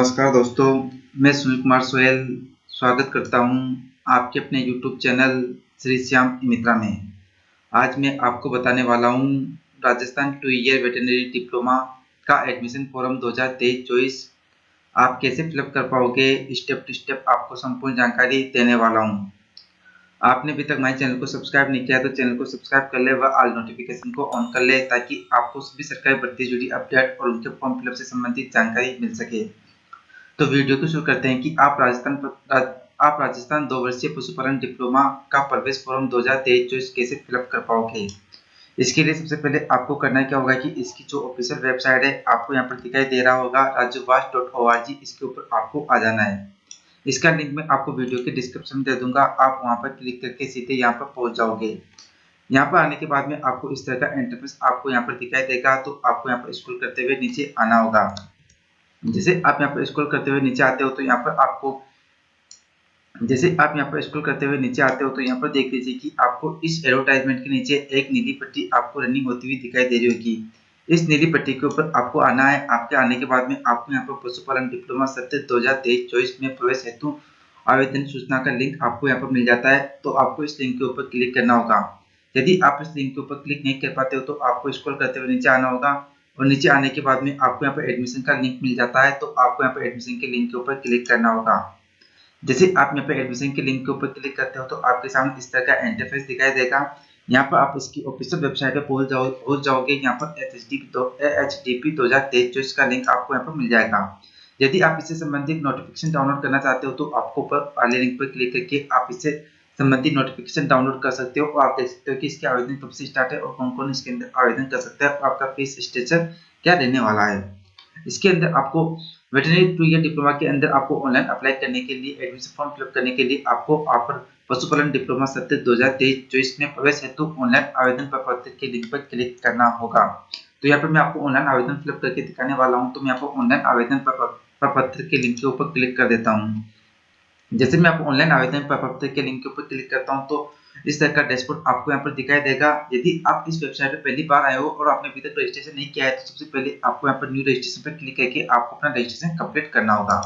नमस्कार दोस्तों, मैं सुनील कुमार सोहेल स्वागत करता हूं आपके अपने YouTube चैनल श्री श्याम मित्रा में। आज मैं आपको बताने वाला हूं राजस्थान 2 ईयर वेटरनरी डिप्लोमा का एडमिशन फॉर्म 2023-24 आप कैसे फिलअप कर पाओगे, स्टेप टू स्टेप आपको संपूर्ण जानकारी देने वाला हूं। आपने अभी तक हमारे चैनल को सब्सक्राइब नहीं किया तो चैनल को सब्सक्राइब कर ले व ऑल नोटिफिकेशन को ऑन कर ले ताकि आपको सभी सरकारी भर्ती से जुड़ी अपडेट और उनके फॉर्म फिलअप से संबंधित जानकारी मिल सके। तो वीडियो को शुरू करते हैं कि आप राजस्थान 2 वर्षीय पशुपालन डिप्लोमा का प्रवेश फॉर्म 2023-24 कैसे फिलअप कर पाओगे। इसके लिए सबसे पहले आपको करना क्या होगा कि इसकी जो ऑफिशियल वेबसाइट है आपको यहाँ पर दिखाई दे रहा होगा rajyavas.org, इसके ऊपर आपको आ जाना है। इसका लिंक मैं आपको वीडियो के डिस्क्रिप्शन में दे दूंगा, आप वहां पर क्लिक करके सीधे यहाँ पर पहुंच जाओगे। यहाँ पर आने के बाद में आपको इस तरह का इंटरफेस आपको यहाँ पर दिखाई देगा, तो आपको यहाँ पर स्क्रॉल करते हुए नीचे आना होगा। जैसे आप यहाँ पर स्क्रॉल करते हुए नीचे आते हो तो यहाँ पर आपको यहाँ पर देख लीजिए कि आपको इस एडवर्टाइजमेंट के नीचे एक नीली पट्टी आपको रनिंग होती हुई दिखाई दे रही होगी। इस नीली पट्टी के ऊपर आपको आना है। आपके आने के बाद में आपको यहाँ पर पशुपालन डिप्लोमा सत्र 2023-24 में प्रवेश हेतु आवेदन सूचना का लिंक आपको यहाँ पर मिल जाता है, तो आपको इस लिंक के ऊपर क्लिक करना होगा। यदि आप इस लिंक के ऊपर क्लिक नहीं कर पाते हो तो आपको स्क्रॉल करते हुए नीचे आना होगा और नीचे आने के बाद में आपको यहाँ पर एडमिशन का लिंक मिल जाता है, तो आपको यहाँ पर एडमिशन के लिंक के ऊपर क्लिक करना होगा। जैसे आप यहाँ पर एडमिशन के लिंक के ऊपर क्लिक करते हो तो आपके सामने इस तरह का इंटरफेस दिखाई देगा। यहाँ पर आप इसकी ऑफिशियल वेबसाइट पे पहुंच जाओगे। यहाँ पर HDP 2023-24 का लिंक आपको यहाँ पर मिल जाएगा। यदि आप इससे संबंधित नोटिफिकेशन डाउनलोड करना चाहते हो तो आपको ऊपर वाले लिंक पर क्लिक करके आप इससे संबंधित नोटिफिकेशन डाउनलोड कर सकते हो और आप देख सकते हो कि इसके आवेदन कब से स्टार्ट है और कौन कौन इसके अंदर आवेदन कर सकता है और आपका फीस स्ट्रक्चर क्या रहने वाला है। इसके अंदर आपको वेटरनरी 2 ईयर डिप्लोमा के अंदर आपको ऑनलाइन अप्लाई करने के लिए, एडमिशन फॉर्म फिलअप करने के लिए आपको पशुपालन डिप्लोमा सत्र 2023-24 में प्रवेश हेतु ऑनलाइन आवेदन प्रपत्र के लिंक पर क्लिक करना होगा। तो यहाँ पर मैं आपको ऑनलाइन आवेदन फिलअप करके दिखाने वाला हूँ। तो मैं आपको ऑनलाइन आवेदन प्रपत्र के लिंक के ऊपर क्लिक कर देता हूँ। जैसे मैं आपको ऑनलाइन आवेदन प्रपत्र के लिंक के ऊपर क्लिक करता हूँ तो इस तरह का डैशबोर्ड आपको यहाँ पर दिखाई देगा। यदि आप इस वेबसाइट पर पहली बार आए हो और आपने अभी तक रजिस्ट्रेशन नहीं किया है तो सबसे पहले आपको यहाँ पर न्यू रजिस्ट्रेशन पर क्लिक करके आपको अपना रजिस्ट्रेशन कंप्लीट करना होगा।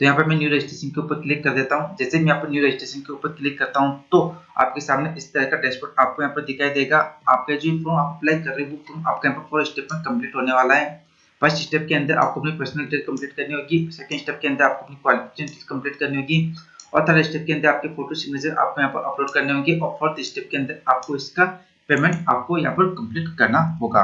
तो यहाँ पर मैं न्यू रजिस्ट्रेशन के ऊपर क्लिक कर देता हूँ। जैसे मैं यहाँ पर न्यू रजिस्ट्रेशन के ऊपर क्लिक करता हूँ तो आपके सामने इस तरह का डैशबोर्ड आपको यहाँ पर दिखाई देगा। आपका जो फॉर्म आप अप्लाई कर रहे हो वो फॉर्म आपका यहाँ पर 4 स्टेप में कंप्लीट होने वाला है। फर्स्ट स्टेप के अंदर आपको अपनी पर्सनल डिटेल कंप्लीट करनी होगी, सेकंड स्टेप के अंदर आपको अपनी क्वालिफिकेशन कंप्लीट करनी होगी और थर्ड स्टेप के अंदर आपके फोटो सिग्नेचर आपको यहाँ पर अपलोड करने होंगे और फोर्थ स्टेप के अंदर आपको इसका पेमेंट आपको यहाँ पर कंप्लीट करना होगा।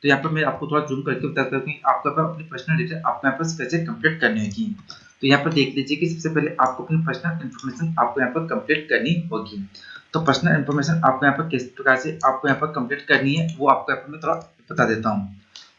तो यहाँ पर मैं आपको थोड़ा जूम करके बताता हूँ कि आपको अपनी पर्सनल डिटेल आपको यहाँ पर कैसे कंप्लीट करनी होगी। तो यहाँ पर देख लीजिए कि सबसे पहले आपको अपनी पर्सनल इन्फॉर्मेशन आपको यहाँ पर कंप्लीट करनी होगी। तो पर्सनल इन्फॉर्मेशन आपको यहाँ पर किस प्रकार से आपको यहाँ पर कंप्लीट करनी है वो आपको यहाँ पर मैं थोड़ा बता देता हूँ।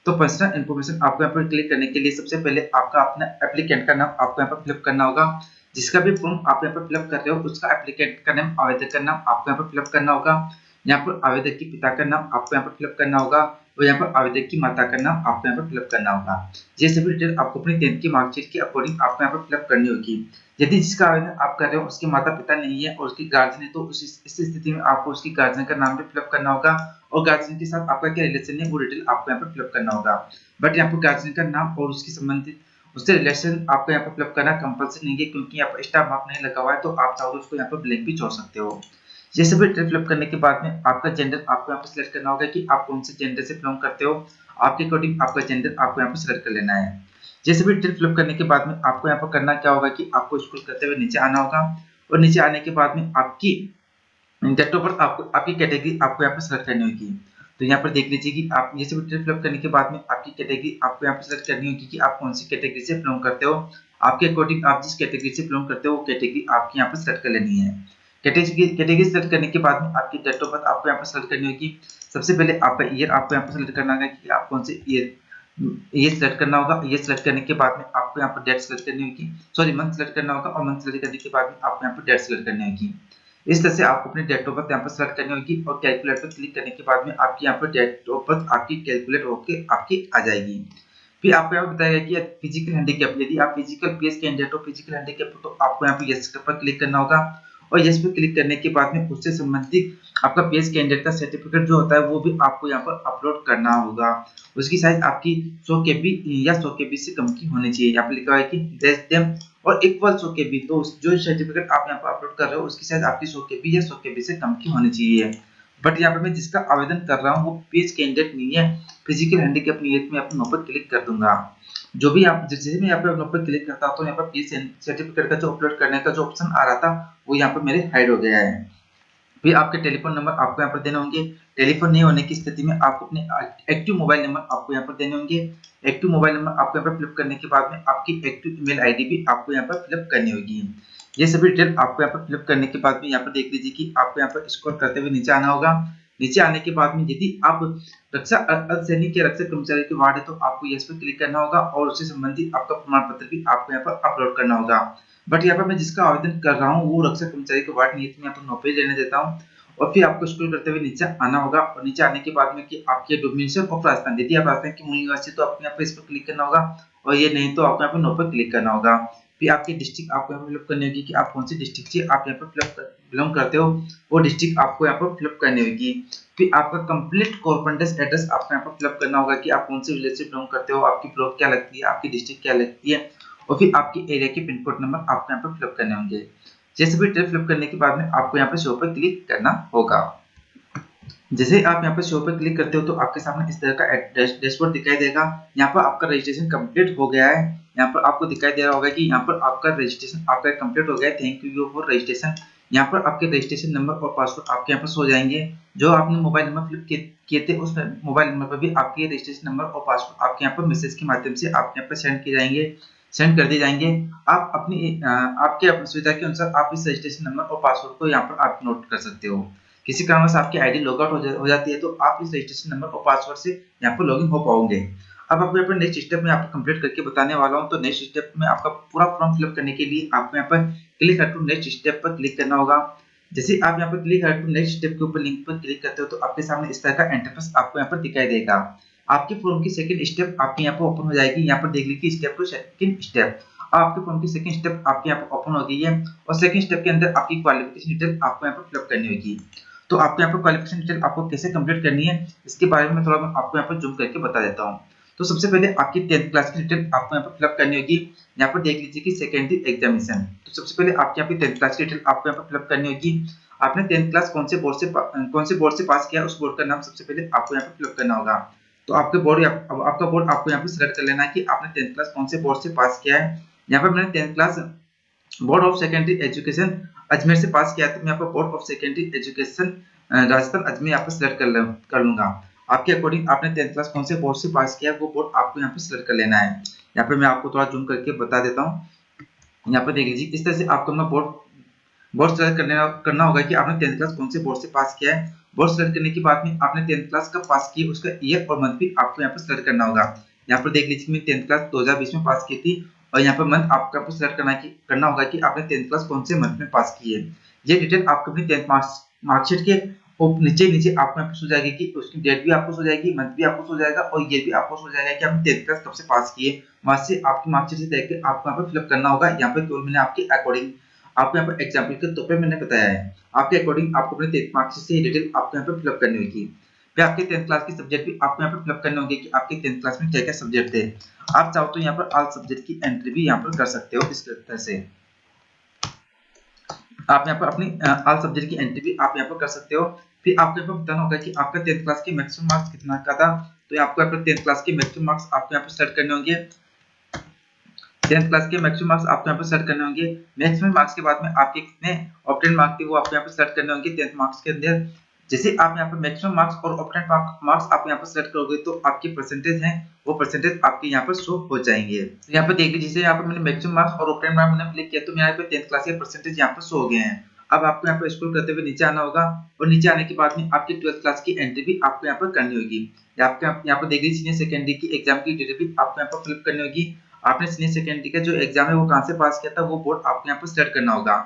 तो पर्सनल इन्फॉर्मेशन आपको यहाँ पर क्लिक करने के लिए सबसे पहले आपका अपना एप्लीकेंट का नाम आपको यहाँ पर फिलअप करना होगा। जिसका भी फॉर्म आप यहाँ पर फिलअप कर रहे हो उसका एप्लीकेंट का नाम, आवेदक का नाम आपको यहाँ पर फिलअप करना होगा। यहाँ पर आवेदक की पिता का नाम आपको यहाँ पर फिलअप करना होगा और यहाँ पर आवेदक की माता का नाम आपको यहाँ पर फिलअप करना होगा। ये सभी डिटेल आपको अपनी 10th की मार्कशीट के अकॉर्डिंग आपको यहाँ पर फिलअप करनी होगी। यदि जिसका आवेदन आप कर रहे हो उसके माता पिता नहीं है और उसकी गार्जियन है तो इस स्थिति में आपको उसकी गार्जियन का नाम भी फिलअप करना होगा और गार्जियन के साथ आपका क्या रिलेशन है वो डिटेल आपको यहाँ पर फिलअप करना होगा। बट यहाँ पर गार्जियन का नाम और उसकी संबंधित उससे रिलेशन आपको यहाँ पर फिलअप करना कंपल्सरी नहीं है, क्योंकि यहाँ पर स्टार मार्क नहीं लगा हुआ है तो आप चाहो तो उसको यहाँ पर ब्लैंक भी छोड़ सकते हो। ये सभी डिटेल फिलअप करने के बाद में आपका जेंडर आपको यहाँ पर सिलेक्ट करना होगा कि आप कौन से जेंडर से बिलोंग करते हो। आपके अकॉर्डिंग आपका जेंडर आपको यहाँ पर सिलेक्ट कर लेना है। ये सभी डिटेल फिलअप करने के बाद में आपको यहाँ पर करना क्या होगा कि आपको स्क्रॉल करते हुए नीचे आना होगा और नीचे आने के बाद में आपकी डेट ऑफ बर्थ आपकी कैटेगरी आपको यहाँ पर सिलेक्ट करनी होगी। तो यहाँ पर देख लीजिए कि आप ये सभी डिटेल फिलअप करने के बाद में आपकी कैटेगरी आपको यहाँ पर सिलेक्ट करनी होगी कि आप कौन सी कैटेगरी से बिलोंग करते हो। आपके अकॉर्डिंग आप जिस कैटेगरी से बिलोंग करते हो वो कैटेगरी आपकी यहाँ पर सिलेक्ट कर लेनी है। कैटेगरी सेलेक्ट करने के बाद में आपकी डेट ऑफ बर्थ आपको यहाँ पर सेलेक्ट करनी होगी। सबसे पहले आपका ईयर आपको यहाँ पर सेलेक्ट करना होगा कि आप कौन से ईयर सेलेक्ट करना होगा। ईयर सेलेक्ट करने के बाद में आपको यहाँ पर डेट सेलेक्ट करनी होगी, सॉरी मंथ सेलेक्ट करना होगा और मंथ सेलेक्ट करने के बाद में आपको यहाँ पर डेट सेलेक्ट करनी होगी। इस तरह से आपको अपनी डेट ऑफ बर्थ यहाँ पर सेलेक्ट करनी होगी और कैलकुलेट पर क्लिक करने के बाद में आपकी यहाँ पर डेट ऑफ बर्थ आपकी कैलकुलेट होकर आपकी आ जाएगी। फिर आपको यहाँ पर बताया कि फिजिकल हैंडीकैप, यदि आप फिजिकल पीएस कैंडिडेट हो, फिजिकल हैंडीकैप तो आपको यहाँ पर यस पर क्लिक करना होगा और यस पे क्लिक करने के बाद में उससे संबंधित आपका पीएच कैंडिडेट का सर्टिफिकेट जो होता है वो भी आपको यहाँ पर अपलोड करना होगा। उसकी साइज आपकी 100 केबी या 100 केबी से कम की होनी चाहिए। यहाँ पे लिखा है कि लेस देन और इक्वल 100 केबी, तो जो सर्टिफिकेट आप यहाँ पर अपलोड कर रहे हो उसकी साइज आपकी 100 केबी या 100 केबी से कम की होनी चाहिए। बट यहाँ पे मैं जिसका आवेदन कर रहा हूँ वो पीएच कैंडिडेट नहीं है, फिजिकल हैंडीकैप नहीं है, मैं अपने नो पर क्लिक कर दूंगा। जो भी आप जैसे मैं यहाँ पे नो पर क्लिक करता हूँ तो यहाँ पर पीएच सर्टिफिकेट का जो अपलोड करने का जो ऑप्शन आ रहा था वो यहाँ पर मेरे हाइड हो गया है। फिर आपके टेलीफोन नंबर आपको यहाँ पर देने होंगे। टेलीफोन नहीं होने की स्थिति में आपको अपने एक्टिव मोबाइल नंबर आपको यहाँ पर देने होंगे। एक्टिव मोबाइल नंबर आपको यहाँ पर फिलअप करने के बाद में आपकी एक्टिव ईमेल आईडी भी आपको यहाँ पर फिलअप करनी होगी। ये सभी डिटेल आपको यहाँ पर फिलअप करने के बाद में यहाँ पर देख लीजिए कि आपको यहाँ पर स्क्रॉल करते हुए नीचे आना होगा। नीचे आने के बाद में यदि आप रक्षा अर्धसैनिक या रक्षा कर्मचारी के वार्ड है तो आपको यस पर क्लिक करना होगा और उससे संबंधित आपका प्रमाण पत्र भी आपको यहाँ पर अपलोड करना होगा। बट यहाँ पर मैं जिसका आवेदन कर रहा हूँ वो रक्षा कर्मचारी के वार्ड नहीं है, तो मैं यहाँ पर नो पे लेने देता हूँ और फिर आपको स्क्रॉल करते हुए नीचे आना होगा। और नीचे आने के बाद में कि आपके डोमिनेशन ऑफ राजस्थान, यदि आप राजस्थान की मूल निवासी तो आपको यहाँ पर इस पर क्लिक करना होगा और ये नहीं तो आपको यहाँ पर नो पर क्लिक करना होगा। फिर आपकी डिस्ट्रिक्ट आपको यहाँ पर फिलअप करनी होगी कि आप कौन सी डिस्ट्रिक्ट से आप यहाँ पर बिलोंग करते हो, वो डिस्ट्रिक्ट आपको यहाँ पर फिलअप करनी होगी। फिर आपका कंप्लीट कॉर्पोरेट एड्रेस आपको यहाँ पर फिलअप करना होगा कि आप कौन से विलेज से बिलोंग करते हो, आपकी ब्लॉक क्या लगती है, आपकी डिस्ट्रिक्ट क्या लगती है, और फिर आपकी एरिया के पिन कोड नंबर आपको यहाँ पर फिलअप करने होंगे। जैसे भी डिटेल फिलअप करने के बाद में आपको यहाँ पर शो पर क्लिक करना होगा। जैसे आप यहाँ पर शो पर क्लिक करते हो तो आपके सामने इस तरह का डैशबोर्ड दिखाई देगा। यहाँ पर आपका रजिस्ट्रेशन कंप्लीट हो गया है। यहाँ पर आपको दिखाई दे रहा होगा कि यहाँ पर आपका रजिस्ट्रेशन आपका कंप्लीट हो गया है। Thank you for registration. यहाँ पर आपके रजिस्ट्रेशन नंबर और पासवर्ड आपके यहाँ पर सो जाएंगे। जो आपने मोबाइल नंबर फिलअप किए थे उस मोबाइल नंबर पर भी आपके रजिस्ट्रेशन नंबर और पासवर्ड आपके यहाँ पर मैसेज के माध्यम से आपके यहाँ पर सेंड किए जाएंगे, सेंड कर दिए जाएंगे। आप अपनी आपके सुविधा के अनुसार आप इस रजिस्ट्रेशन नंबर और पासवर्ड को यहाँ पर आप नोट कर सकते हो। किसी कारणवश आपकी आईडी लॉग आउट हो जाती है तो आप इस रजिस्ट्रेशन नंबर और पासवर्ड से यहाँ पर लॉगिन हो पाओगे। अब आपको यहाँ पर नेक्स्ट स्टेप में आपको कंप्लीट करके बताने वाला हूँ। तो नेक्स्ट स्टेप में आपका पूरा फॉर्म फिलअप करने के लिए आपको यहाँ पर क्लिक टू नेक्स्ट स्टेप पर क्लिक करना होगा। जैसे आप यहाँ पर क्लिक टू नेक्स्ट स्टेप के ऊपर लिंक पर क्लिक करते हो तो आपके सामने इस तरह का इंटरफेस आपको यहाँ पर दिखाई देगा। आपके फॉर्म की सेकंड स्टेप आपके यहाँ पर ओपन हो जाएगी। यहाँ पर देख लीजिए स्टेप टू सेकंड स्टेप, आपके फॉर्म की सेकंड स्टेप आपके यहाँ पर ओपन हो गई है और सेकंड स्टेप के अंदर आपकी क्वालिफिकेशन डिटेल आपको यहाँ पर फिलअप करनी होगी। तो आपको यहाँ पर क्वालिफिकेशन डिटेल आपको कैसे कंप्लीट करनी है इसके बारे में थोड़ा मैं आपको यहाँ पर जूम करके बता देता हूँ। तो सबसे पहले आपकी 10th क्लास की डिटेल आपको यहाँ पर फिलअप करनी होगी। यहाँ पर देख लीजिए कि सेकेंडरी एग्जामिनेशन, तो सबसे पहले आपके यहाँ पे 10th क्लास की डिटेल आपको यहाँ पर फिलअप करनी होगी। आपने 10th क्लास कौन से बोर्ड से पास किया उस बोर्ड का नाम सबसे पहले आपको यहाँ पर फिलअप करना होगा। तो आपके बोर्ड आपका बोर्ड आपको यहाँ पर सिलेक्ट कर लेना है कि आपने 10th क्लास कौन से बोर्ड से पास किया है। यहाँ पर मैंने 10th class board of secondary education Ajmer से पास किया, तो मैं यहाँ पर board of secondary education Rajasthan Ajmer यहाँ पर सिलेक्ट कर लूंगा। आपके अकॉर्डिंग आपने 10th क्लास कौन से बोर्ड से पास किया वो बोर्ड आपको यहाँ पे सिलेक्ट कर लेना है। यहाँ पे मैं आपको थोड़ा जूम करके बता देता हूँ। यहाँ पे देख लीजिए इस तरह से आपको अपना बोर्ड सिलेक्ट करना होगा कि आपने 10th क्लास कौन से बोर्ड से पास किया है। बोर्ड सिलेक्ट करने के बाद में आपने 10th क्लास कब पास की उसका ईयर और मंथ भी आपको यहाँ पर सिलेक्ट करना होगा। यहाँ पर देख लीजिए मैं 10th क्लास 2020 में पास की थी और यहाँ पर मंथ आपको सिलेक्ट करना होगा कि आपने 10th क्लास कौन से मंथ में पास की है। ये डिटेल आपको अपनी 10th मार्कशीट के नीचे आपको यहाँ पे सो जाएगी कि उसकी डेट भी आपको सो जाएगी, मंथ भी आपको सो जाएगा और ये भी आपको सो जाएगा कि आपने 10th क्लास कब से पास की है। वहां से आपकी मार्कशीट से देख के आपको यहाँ पे फिलअप करना होगा। यहाँ पे केवल मैंने आपके अकॉर्डिंग आपको यहाँ पर एग्जाम्पल के तौर पर मैंने बताया है, आपके अकॉर्डिंग आपको अपने 10th मार्कशीट से डिटेल आपको यहाँ पे फिलअप करनी होगी। फिर आपके 10th क्लास की सब्जेक्ट भी आपको यहाँ पे फिलअप करने होंगे कि आपके 10th क्लास में क्या क्या सब्जेक्ट थे। आप चाहो तो यहाँ पर ऑल सब्जेक्ट की एंट्री भी यहाँ पर कर सकते हो। इस तरह से आप यहाँ पर अपनी ऑल सब्जेक्ट की एंट्री भी आप यहाँ पर कर सकते हो। फिर आपको यहाँ पर बताना होगा कि आपका 10th क्लास के मैक्सिमम मार्क्स कितना का था। तो आपको यहाँ पर 10th क्लास के मैक्सिमम मार्क्स आपको यहाँ पर सेट करने होंगे। 10th क्लास के मैक्सिमम मार्क्स आपको यहाँ पर सेट करने होंगे। मैक्सिमम मार्क्स के बाद में आपके कितने ऑब्टेन मार्क्स थे वो आपको यहाँ पर सेट करने होंगे 10th मार्क्स के अंदर। जैसे आप यहाँ पर मैक्सिमम मार्क्स और ऑब्टेन मार्क्स आप यहाँ पर सेलेक्ट करोगे तो आपके परसेंटेज हैं वो परसेंटेज आपके यहाँ पर शो हो जाएंगे। तो यहाँ पर देख लीजिए जैसे यहाँ पर मैंने मैक्सिमम मार्क्स और ऑब्टेन मार्क्स मैंने क्लिक किया तो मेरे यहाँ पे 10th क्लास के परसेंटेज यहाँ पर शो हो गए हैं। अब आपको यहाँ पर स्क्रॉल करते हुए नीचे आना होगा और नीचे आने के बाद में आपकी 12th क्लास की एंट्री भी आपको यहाँ पर करनी होगी। यहाँ पर देख लीजिए सीनियर सेकेंडरी की एग्जाम की डिटेल भी आपको यहाँ पर फिलअप करनी होगी। आपने सीनियर सेकेंडरी का जो एग्जाम है वो कहाँ से पास किया था वो बोर्ड आपको यहाँ पर सिलेक्ट करना होगा।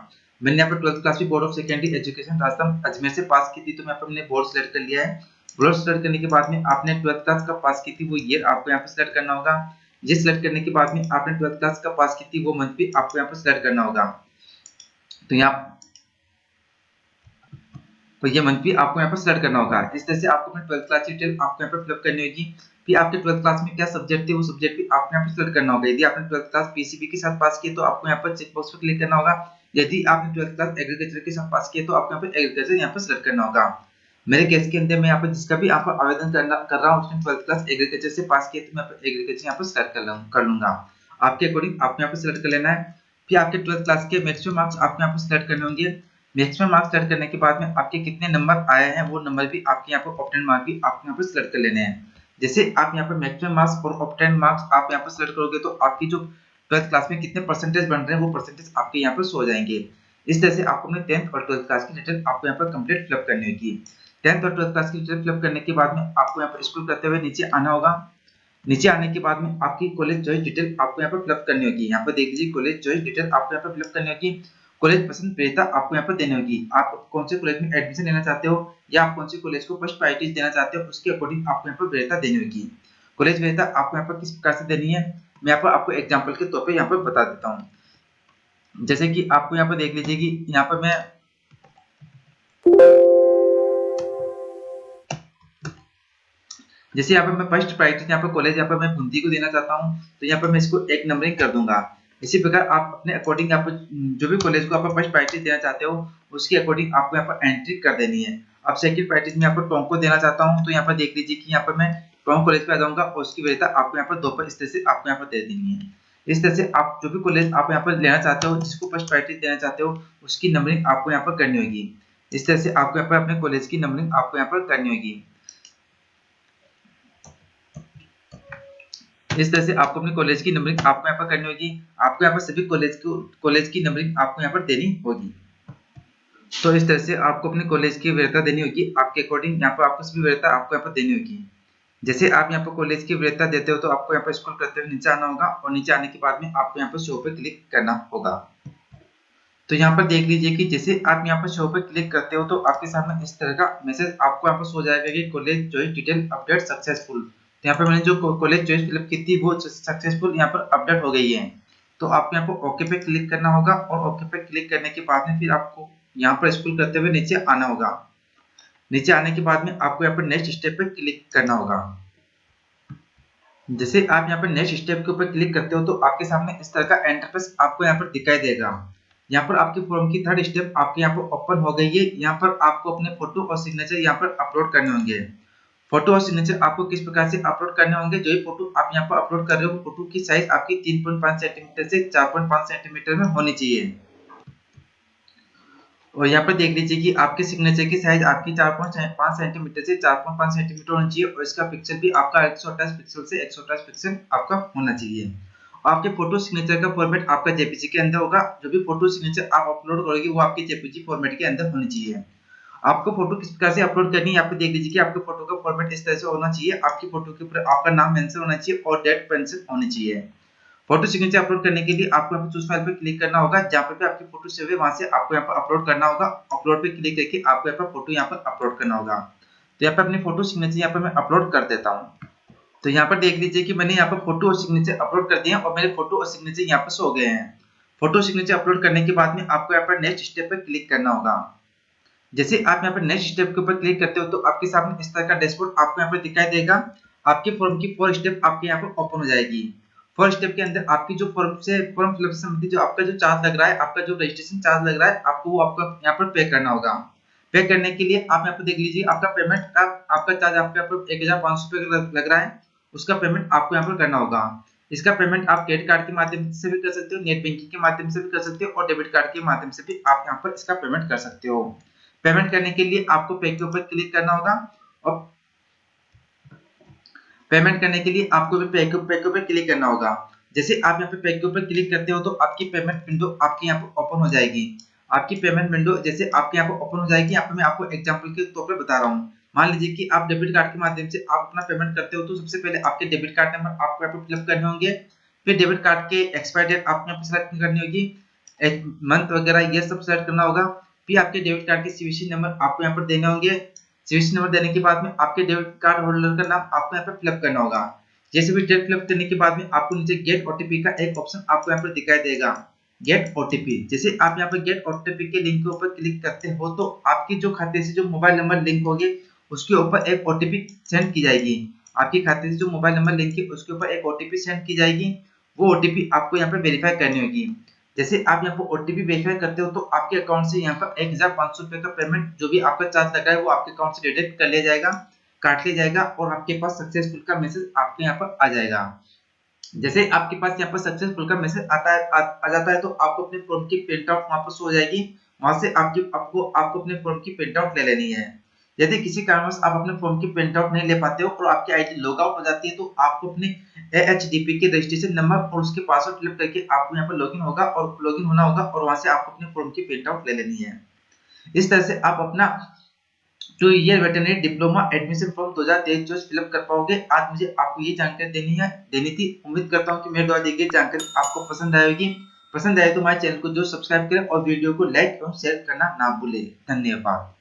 मैंने यहाँ पर 12th क्लास भी board of secondary education Rajasthan Ajmer से पास की थी, तो मैं अपने बोर्ड सिलेक्ट कर लिया है। बोर्ड सिलेक्ट करने के बाद में आपने 12th क्लास कब पास की थी वो ईयर आपको यहाँ पर सिलेक्ट करना होगा। ये सिलेक्ट करने के बाद में आपने 12th क्लास कब पास की थी वो मंथ भी आपको यहाँ पर सिलेक्ट करना होगा। तो यहाँ और ये मंथ भी आपको यहाँ पर सिलेक्ट करना होगा। इस तरह से आपको अपने 12th क्लास की डिटेल आपको यहाँ पर फिलअप करनी होगी। फिर आपके 12th क्लास में क्या सब्जेक्ट थे वो सब्जेक्ट भी आपको यहाँ पर सिलेक्ट करना होगा। यदि आपने 12th क्लास पीसीबी के साथ पास की तो आपको यहाँ पर चेक बॉक्स पर क्लिक करना होगा। यदि आपने 12th क्लास एग्रीकल्चर के साथ पास किया तो आपको यहाँ पर एग्रीकल्चर यहाँ पर सिलेक्ट करना होगा। मेरे केस के अंदर मैं यहाँ पर जिसका भी यहाँ पर आवेदन कर रहा हूँ उसने 12th क्लास एग्रीकल्चर से पास किया तो मैं यहाँ पर एग्रीकल्चर यहाँ पर सिलेक्ट कर लूंगा। आपके अकॉर्डिंग आपको यहाँ पर सिलेक्ट कर लेना है। फिर आपके 12th क्लास के मैक्सिमम मार्क्स आपको यहाँ पर सिलेक्ट करने होंगे। मैक्सिमम मार्क्स सेलेक्ट करने के बाद में आपके कितने नंबर आए हैं वो नंबर भी आपके यहाँ पर ऑब्टेन मार्क्स भी आपको यहाँ पर सिलेक्ट कर लेने हैं। जैसे आप यहाँ पर मैक्सिमम मार्क्स और ऑब्टेन मार्क्स आप यहाँ पर सिलेक्ट करोगे तो आपकी जो 12th क्लास में कितने परसेंटेज बन रहे हैं वो परसेंटेज आपके यहाँ पर शो जाएंगे। इस तरह से आपको अपने 10th और 12th क्लास की डिटेल आपको यहाँ पर कंप्लीट फिलअप करनी होगी। 10th और 12th क्लास की डिटेल फिलअप करने के बाद में आपको यहाँ पर स्क्रॉल करते हुए नीचे आना होगा। नीचे आने के बाद में आपकी कॉलेज चॉइस डिटेल आपको यहाँ पर फिलअप करनी होगी। यहाँ पर देख लीजिए कॉलेज चॉइस डिटेल आपको यहाँ पर फिलअप करनी होगी। कॉलेज पसंद प्रियता आपको यहाँ पर देनी होगी। आप कौन से कॉलेज में एडमिशन लेना चाहते हो या आप कौन से कॉलेज को फर्स्ट प्रायोरिटी देना चाहते हो उसके अकॉर्डिंग आपको यहाँ पर वरीयता देनी होगी। कॉलेज वरीयता आपको यहाँ पर किस प्रकार से देनी है मैं यहाँ पर आपको एग्जांपल के तौर पे यहाँ पर बता देता हूँ। जैसे कि आपको यहाँ पर देख लीजिए कि यहाँ पर मैं जैसे यहाँ पर मैं फर्स्ट प्रायोरिटी यहाँ पर कॉलेज यहाँ पर मैं बूंदी को देना चाहता हूँ तो यहाँ पर मैं इसको 1 नंबरिंग कर दूंगा। इसी प्रकार आप अपने अकॉर्डिंग आप जो भी कॉलेज को आप फर्स्ट प्रायोरिटी देना चाहते हो उसके अकॉर्डिंग आपको यहाँ पर एंट्री कर देनी है। अब सेकंड प्रायोरिटी में यहाँ पर टोंक को देना चाहता हूँ तो यहाँ पर देख लीजिए कि यहाँ पर मैं टोंक कॉलेज पे आ जाऊंगा और उसकी वरीयता आपको यहाँ पर 2 पर इस तरह से आपको यहाँ पर दे देनी है। इस तरह से आप जो भी कॉलेज आप यहाँ पर लेना चाहते हो जिसको फर्स्ट प्रायोरिटी देना चाहते हो उसकी नंबरिंग आपको यहाँ पर करनी होगी। इस तरह से आपको यहाँ पर अपने कॉलेज की नंबरिंग आपको यहाँ पर करनी होगी। इस तरह से आपको अपने कॉलेज की नंबरिंग आपको यहाँ पर करनी होगी। आपको यहाँ पर सभी कॉलेज की नंबरिंग आपको यहाँ पर देनी होगी। तो इस तरह से आपको अपने कॉलेज की वरीयता देनी होगी। आपके अकॉर्डिंग यहाँ पर आपको सभी वरीयता आपको यहाँ पर देनी होगी। जैसे आप यहाँ पर कॉलेज की वरीयता देते हो तो आपको यहाँ पर स्क्रॉल करते हुए नीचे आना होगा और नीचे आने के बाद में आपको यहाँ पर शो पे क्लिक करना होगा। तो यहाँ पर देख लीजिए कि जैसे आप यहाँ पर शो पे क्लिक करते हो तो आपके सामने इस तरह का मैसेज आपको यहाँ पर शो जाएगा कि college choice detail update successful. यहाँ पर मैंने जो कॉलेज चॉइस फिलअप की थी वो सक्सेसफुल यहाँ पर अपडेट हो गई है। तो आपको यहाँ पर ओके पे क्लिक करना होगा और ओके पे क्लिक करने के बाद में फिर आपको यहाँ पर स्क्रॉल करते हुए नीचे आना होगा। नीचे आने के बाद में आपको यहाँ पर नेक्स्ट स्टेप पे क्लिक करना होगा। जैसे आप यहाँ पर नेक्स्ट स्टेप के ऊपर क्लिक करते हो तो आपके सामने इस तरह का इंटरफेस आपको यहाँ पर दिखाई देगा। यहाँ पर आपके फॉर्म की 3rd स्टेप आपके यहाँ पर ओपन हो गई है। यहाँ पर आपको अपने फोटो और सिग्नेचर यहाँ पर अपलोड करने होंगे। फोटो और सिग्नेचर आपको किस प्रकार से अपलोड करने होंगे, जो भी फोटो आप यहाँ पर अपलोड कर रहे हो फोटो की साइज आपकी 3.5 सेंटीमीटर से 4.5 सेंटीमीटर में होनी चाहिए। और यहाँ पर देख लीजिए कि आपके सिग्नेचर की साइज आपकी 4.5 सेंटीमीटर से 4.5 सेंटीमीटर होनी चाहिए और इसका पिक्सल भी आपका 128 पिक्सल से 128 पिक्सल आपका होना चाहिए। और आपके फोटो सिग्नेचर का फॉर्मेट आपका जेपीजी के अंदर होगा। जो भी फोटो सिग्नेचर आप अपलोड करोगे वो आपके जेपीजी फॉर्मेट के अंदर होनी चाहिए। आपको फोटो किस प्रकार से अपलोड करनी है यहाँ पे देख लीजिए कि आपके फोटो का फॉर्मेट इस तरह से होना चाहिए। आपकी फोटो के ऊपर आपका नाम मेंशन होना चाहिए और डेट मेंशन होनी चाहिए। फोटो सिग्नेचर अपलोड करने के लिए आपको यहाँ पर चूज फाइल पे क्लिक करना होगा। जहाँ पर भी आपकी फोटो सेव है वहां से आपको यहाँ पर अपलोड करना होगा। अपलोड पे क्लिक करके आपको यहाँ पर फोटो यहाँ पर अपलोड करना होगा। तो यहाँ पर अपनी फोटो सिग्नेचर यहाँ पर मैं अपलोड कर देता हूँ। तो यहाँ पर देख लीजिए कि मैंने यहाँ पर फोटो और सिग्नेचर अपलोड कर दिया और मेरे फोटो और सिग्नेचर यहाँ पर सो गए हैं। फोटो सिग्नेचर अपलोड करने के बाद में आपको यहाँ पर नेक्स्ट स्टेप पर क्लिक करना होगा। जैसे आप यहाँ पर नेक्स्ट स्टेप के ऊपर क्लिक करते हो तो आपके सामने इस तरह का डैशबोर्ड आपको यहाँ पर दिखाई देगा। आपके फॉर्म की 4 स्टेप आपके यहाँ पर ओपन हो जाएगी। 4 स्टेप के अंदर आपकी जो फॉर्म फिलअप से संबंधित जो आपका जो चार्ज लग रहा है, आपका जो रजिस्ट्रेशन चार्ज लग रहा है, आपको वो आपका यहाँ पर पे करना होगा। पे करने के लिए आप यहाँ पर देख लीजिए आपका पेमेंट का आपका चार्ज आपके यहाँ पर 1500 रुपये लग रहा है। उसका पेमेंट आपको यहाँ पर करना होगा। इसका पेमेंट आप क्रेडिट कार्ड के माध्यम से भी कर सकते हो, नेट बैंकिंग के माध्यम से भी कर सकते हो और डेबिट कार्ड के माध्यम से भी आप यहाँ पर इसका पेमेंट कर सकते हो। पेमेंट करने के लिए आपको पे के ऊपर क्लिक करना होगा और पेमेंट करने के लिए आपको भी पे के ऊपर क्लिक करना होगा। जैसे आप यहाँ पे पे के ऊपर क्लिक करते हो तो आपकी पेमेंट विंडो आपके यहाँ पर ओपन हो जाएगी। आपकी पेमेंट विंडो जैसे आपके यहाँ पर ओपन हो जाएगी, यहाँ पे मैं आपको एग्जांपल के तौर पे बता रहा हूँ। मान लीजिए कि आप डेबिट कार्ड के माध्यम से आप अपना पेमेंट करते हो तो सबसे पहले आपके डेबिट कार्ड नंबर आपको यहाँ पे फिलअप करने होंगे। फिर डेबिट कार्ड के एक्सपायर डेट आपको यहाँ पे सिलेक्ट करनी होगी, मंथ वगैरह ये सब सिलेक्ट करना होगा। फिर आपके डेबिट कार्ड के सीवीसी नंबर आपको यहाँ पर देने होंगे। सीवीसी नंबर देने के बाद में आपके डेबिट कार्ड होल्डर का नाम आपको यहाँ पर फिलअप करना होगा। जैसे भी डेट फिलअप करने के बाद में आपको नीचे गेट ओटीपी का एक ऑप्शन आपको यहाँ पर दिखाई देगा। Gate OTP. जैसे आप यहाँ पर गेट ओटीपी के लिंक के ऊपर क्लिक करते हो तो आपकी जो खाते से जो मोबाइल नंबर लिंक होगी उसके ऊपर एक ओटीपी सेंड की जाएगी। आपके खाते से जो मोबाइल नंबर लिंक है उसके ऊपर एक ओटीपी सेंड की जाएगी। वो ओटीपी आपको यहाँ पर वेरीफाई करनी होगी। जैसे आप यहाँ पर ओटीपी वेरीफाई करते हो तो आपके अकाउंट से यहाँ पर 1500 रुपए का पेमेंट जो भी आपका चार्ज लगा है वो आपके अकाउंट से डिडक्ट कर लिया जाएगा, काट लिया जाएगा और आपके पास सक्सेसफुल का मैसेज आपके यहाँ पर आ जाएगा। जैसे आपके पास यहाँ पर सक्सेसफुल का मैसेज आता है आ जाता है तो आपको अपने फॉर्म की प्रिंट आउट वहां पर शो हो जाएगी। वहां से आपको अपने फॉर्म की प्रिंट आउट ले लेनी है। यदि किसी कारणवश आप अपने फॉर्म की प्रिंट आउट नहीं ले पाते हो और आपकी आईडी लॉग आउट हो जाती है तो आपको अपने एचडीपी के रजिस्ट्रेशन नंबर और उसके पासवर्ड फिलअप करके आपको यहाँ पर लॉगिन होगा और लॉगिन होना होगा और वहां से आपको अपने फॉर्म की प्रिंट आउट ले लेनी है। इस तरह से आप अपना 2 year veterinary diploma admission form 2023 fill up कर पाओगे। आज मुझे आपको ये जानकारी देनी थी। उम्मीद करता हूँ कि मेरे द्वारा दी गई जानकारी आपको पसंद आएगी। पसंद आए तो हमारे चैनल को जो सब्सक्राइब करें और वीडियो को लाइक और शेयर करना ना भूलें। धन्यवाद।